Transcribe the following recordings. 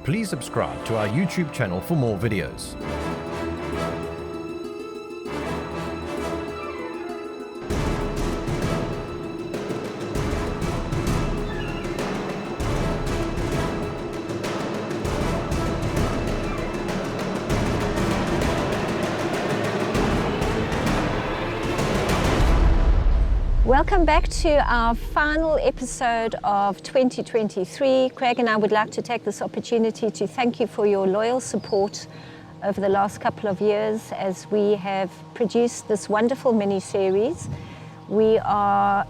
please subscribe to our YouTube channel for more videos. Welcome back to our final episode of 2023. Craig and I would like to take this opportunity to thank you for your loyal support over the last couple of years as we have produced this wonderful mini-series. We are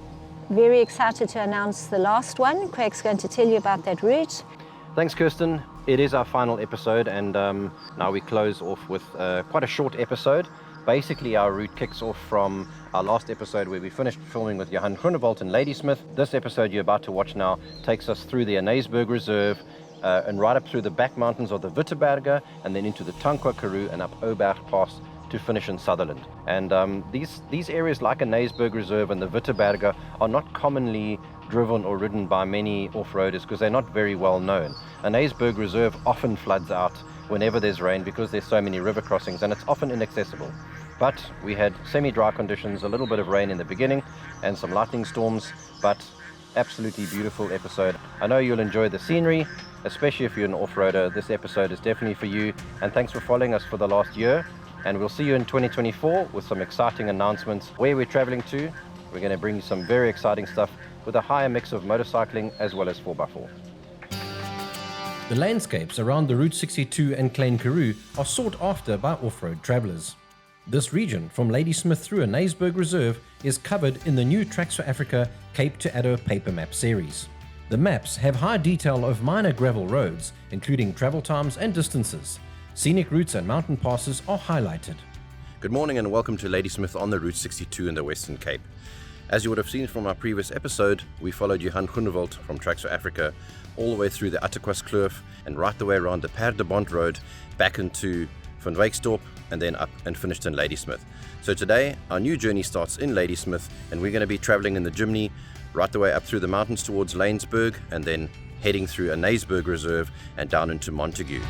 very excited to announce the last one. Craig's going to tell you about that route. Thanks, Kirsten. It is our final episode, and now we close off with quite a short episode. Basically, our route kicks off from our last episode where we finished filming with Johan Groenewald in Ladismith. This episode you're about to watch now takes us through the Anysberg Reserve and right up through the back mountains of the Witteberge and then into the Tankwa, Karoo and up Ouberg Pass to finish in Sutherland. And these areas like Anysberg Reserve and the Witteberge are not commonly driven or ridden by many off-roaders because they're not very well known. Anysberg Reserve often floods out whenever there's rain because there's so many river crossings and it's often inaccessible. But we had semi-dry conditions, a little bit of rain in the beginning and some lightning storms, but absolutely beautiful episode. I know you'll enjoy the scenery, especially if you're an off-roader. This episode is definitely for you, and thanks for following us for the last year. And we'll see you in 2024 with some exciting announcements where we're traveling to. We're going to bring you some very exciting stuff with a higher mix of motorcycling as well as 4x4. The landscapes around the Route 62 and Klein Karoo are sought after by off-road travelers. This region, from Ladismith through Anysberg Reserve, is covered in the new Tracks4Africa Cape to Addo paper map series. The maps have high detail of minor gravel roads, including travel times and distances. Scenic routes and mountain passes are highlighted. Good morning and welcome to Ladismith on the Route 62 in the Western Cape. As you would have seen from our previous episode, we followed Johan Groenewald from Tracks4Africa all the way through the Kloof and right the way around the Perdebond Road back into Van Wyksdorp and then up and finished in Ladismith. So today our new journey starts in Ladismith and we're going to be traveling in the Jimny right the way up through the mountains towards Laingsberg and then heading through Anysberg Reserve and down into Montagu.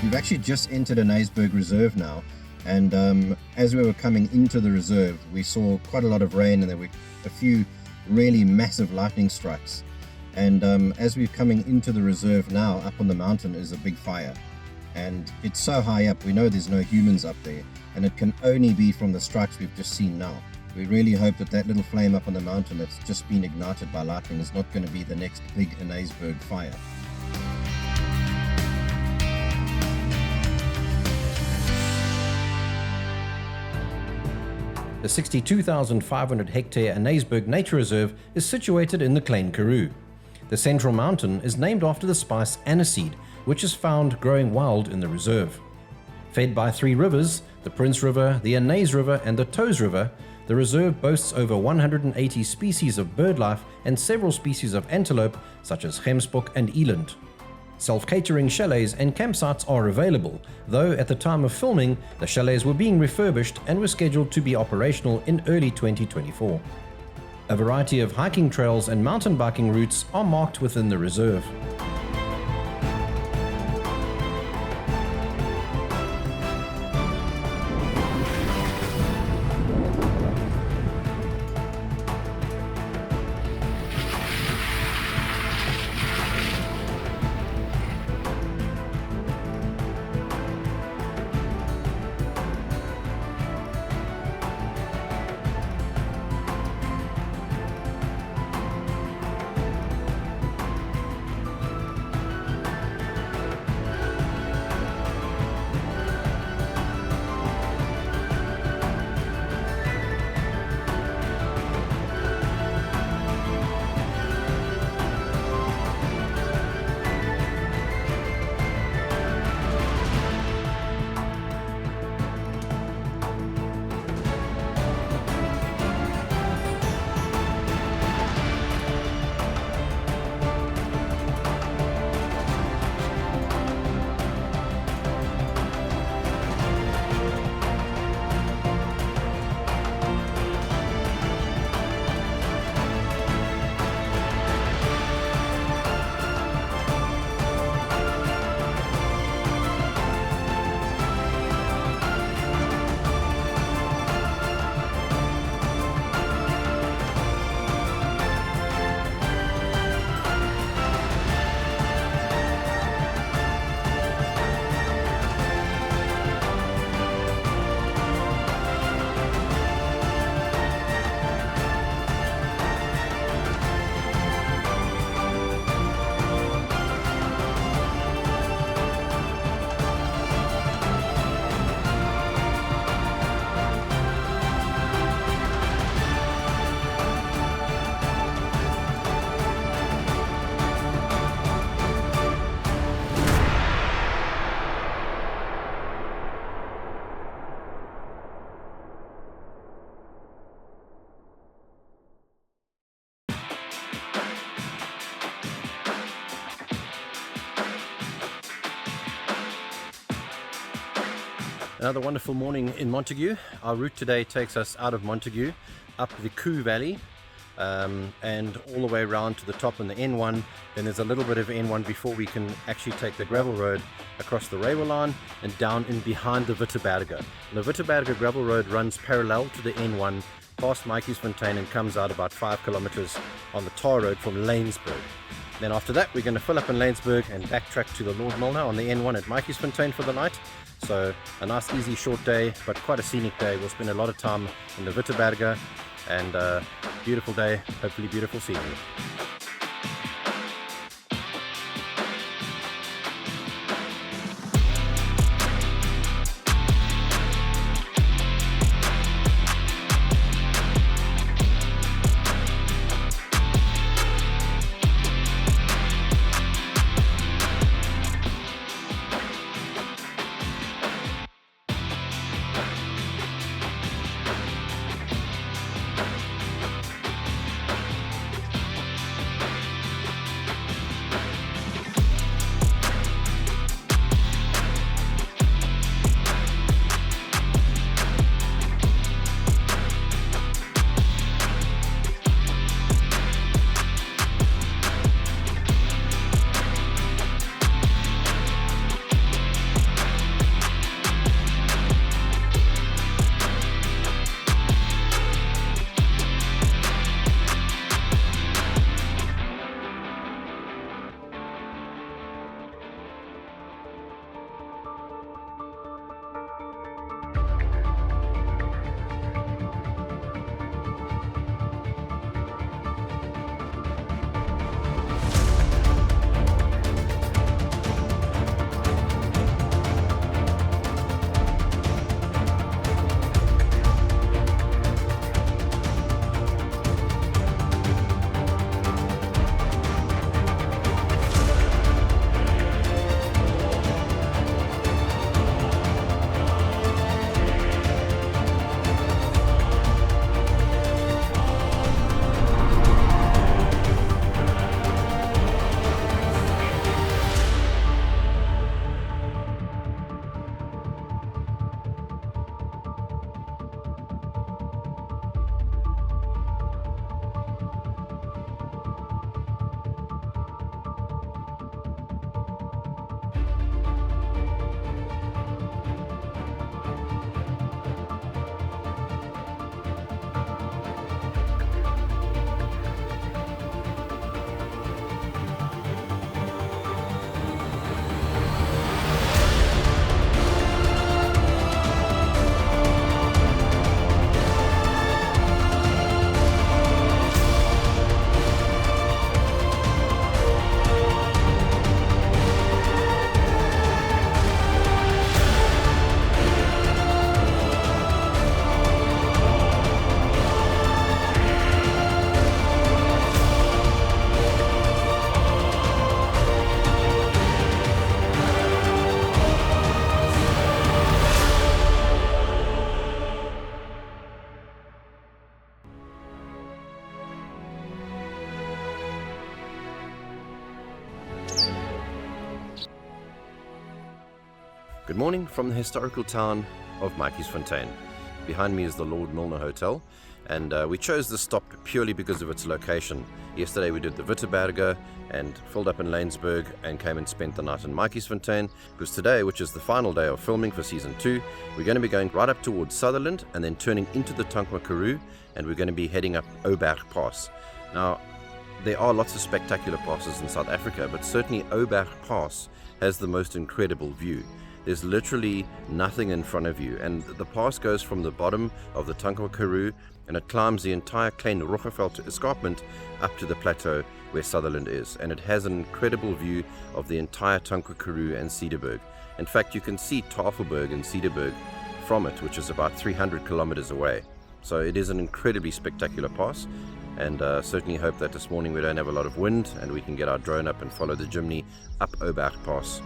We've actually just entered Anysberg Reserve now, and as we were coming into the reserve we saw quite a lot of rain and there were a few really massive lightning strikes, and as we're coming into the reserve now, up on the mountain is a big fire, and it's so high up we know there's no humans up there, and it can only be from the strikes we've just seen now. We really hope that that little flame up on the mountain that's just been ignited by lightning is not going to be the next big Anysberg fire. The 62,500 hectare Anysberg Nature Reserve is situated in the Klein Karoo. The central mountain is named after the spice aniseed, which is found growing wild in the reserve. Fed by three rivers, the Prince River, the Anysriver and the Touwsriver, the reserve boasts over 180 species of birdlife and several species of antelope such as gemsbok and eland. Self-catering chalets and campsites are available, though at the time of filming, the chalets were being refurbished and were scheduled to be operational in early 2024. A variety of hiking trails and mountain biking routes are marked within the reserve. Another wonderful morning in Montagu. Our route today takes us out of Montagu, up the Koo Valley, and all the way around to the top on the N1. Then there's a little bit of N1 before we can actually take the gravel road across the railway line and down in behind the Witteberge. The Witteberge gravel road runs parallel to the N1 past Majtiesfontein and comes out about 5 kilometers on the tar road from Laingsberg. Then after that, we're going to fill up in Laingsberg and backtrack to the Lord Milner on the N1 at Majtiesfontein for the night. So a nice easy short day, but quite a scenic day. We'll spend a lot of time in the Witteberge, and beautiful day, hopefully beautiful scenery. Good morning from the historical town of Majtiesfontein. Behind me is the Lord Milner Hotel, and we chose this stop purely because of its location. Yesterday we did the Witteberge and filled up in Laingsberg and came and spent the night in Majtiesfontein, because today, which is the final day of filming for season 2, we're going to be going right up towards Sutherland and then turning into the Tankwa Karoo, and we're going to be heading up Ouberg Pass. Now, there are lots of spectacular passes in South Africa, but certainly Ouberg Pass has the most incredible view. There's literally nothing in front of you, and the pass goes from the bottom of the Tankwa Karoo and it climbs the entire Klein Roggeveld escarpment up to the plateau where Sutherland is, and it has an incredible view of the entire Tankwa Karoo and Cedarburg. In fact, you can see Tafelberg and Cedarburg from it, which is about 300 kilometers away. So it is an incredibly spectacular pass, and certainly hope that this morning we don't have a lot of wind and we can get our drone up and follow the Jimny up Ouberg Pass.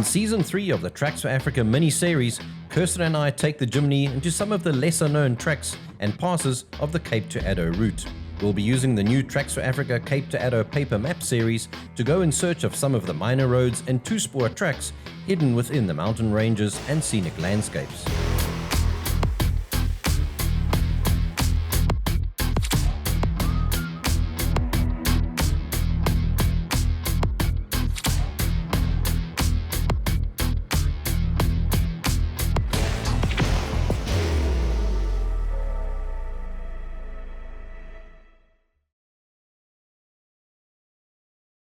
Season 3 of the Tracks for Africa mini-series, Kirsten and I take the Jimny into some of the lesser-known tracks and passes of the Cape to Addo route. We'll be using the new Tracks for Africa Cape to Addo paper map series to go in search of some of the minor roads and two-spoor tracks hidden within the mountain ranges and scenic landscapes.